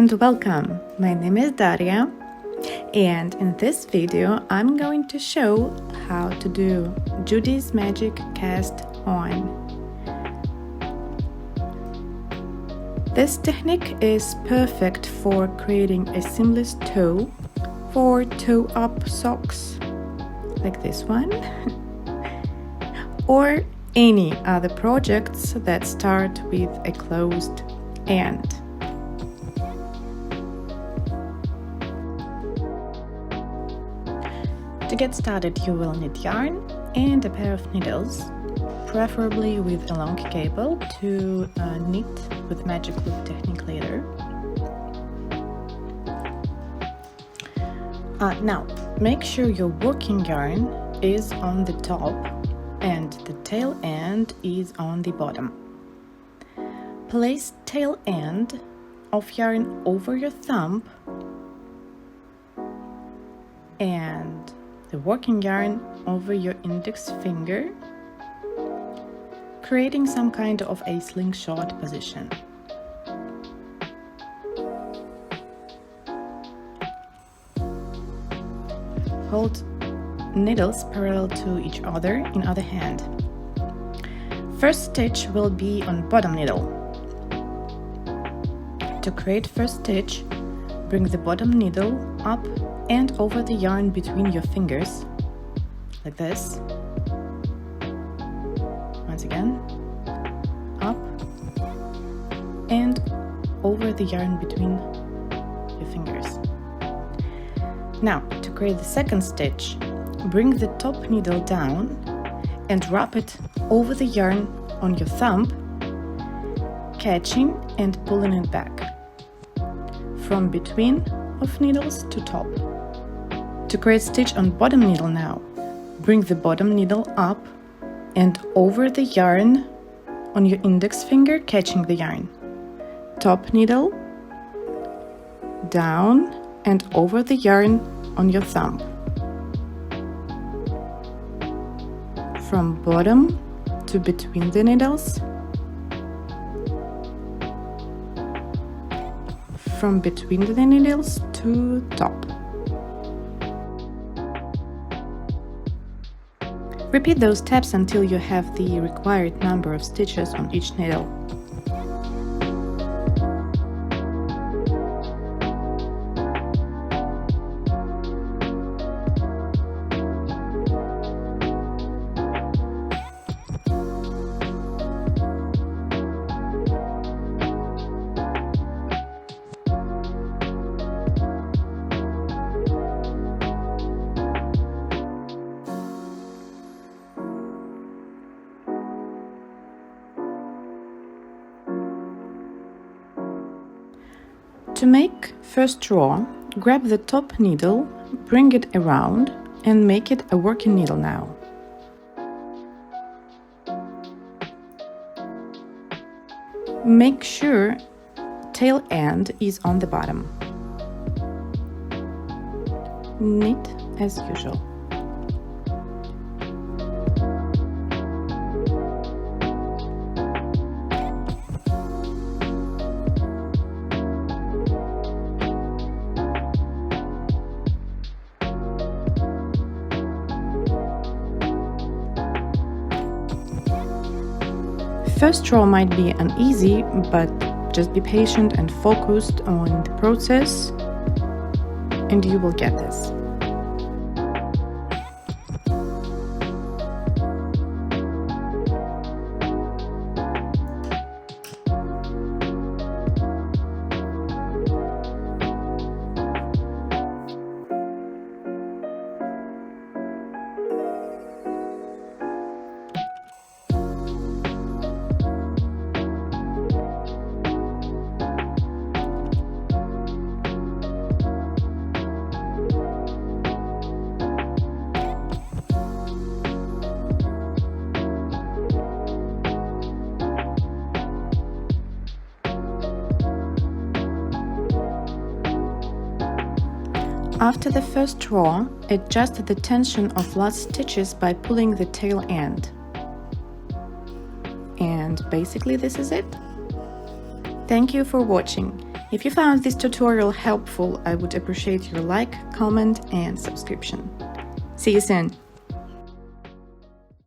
and welcome. My name is Daria, and in this video I'm going to show how to do Judy's magic cast on. This technique is perfect for creating a seamless toe for toe-up socks like this one or any other projects that start with a closed end. To get started, you will need yarn and a pair of needles, preferably with a long cable to knit with magic loop technique later. Now, make sure your working yarn is on the top and the tail end is on the bottom. Place tail end of yarn over your thumb and the working yarn over your index finger, creating some kind of a slingshot position. Hold needles parallel to each other in other hand. First stitch will be on bottom needle. To create first stitch, bring the bottom needle up and over the yarn between your fingers, like this. Once again, up and over the yarn between your fingers. Now, to create the second stitch, bring the top needle down and wrap it over the yarn on your thumb, catching and pulling it back from between of needles to top. To create stitch on bottom needle now, bring the bottom needle up and over the yarn on your index finger, catching the yarn. Top needle, down and over the yarn on your thumb. From bottom to between the needles, from between the needles to top. Repeat those steps until you have the required number of stitches on each needle. To make first row, grab the top needle, bring it around and make it a working needle now. Make sure tail end is on the bottom. Knit as usual. First row might be uneasy, but just be patient and focused on the process, and you will get this. After the first row, adjust the tension of last stitches by pulling the tail end. And basically this is it. Thank you for watching. If you found this tutorial helpful, I would appreciate your like, comment and subscription. See you soon!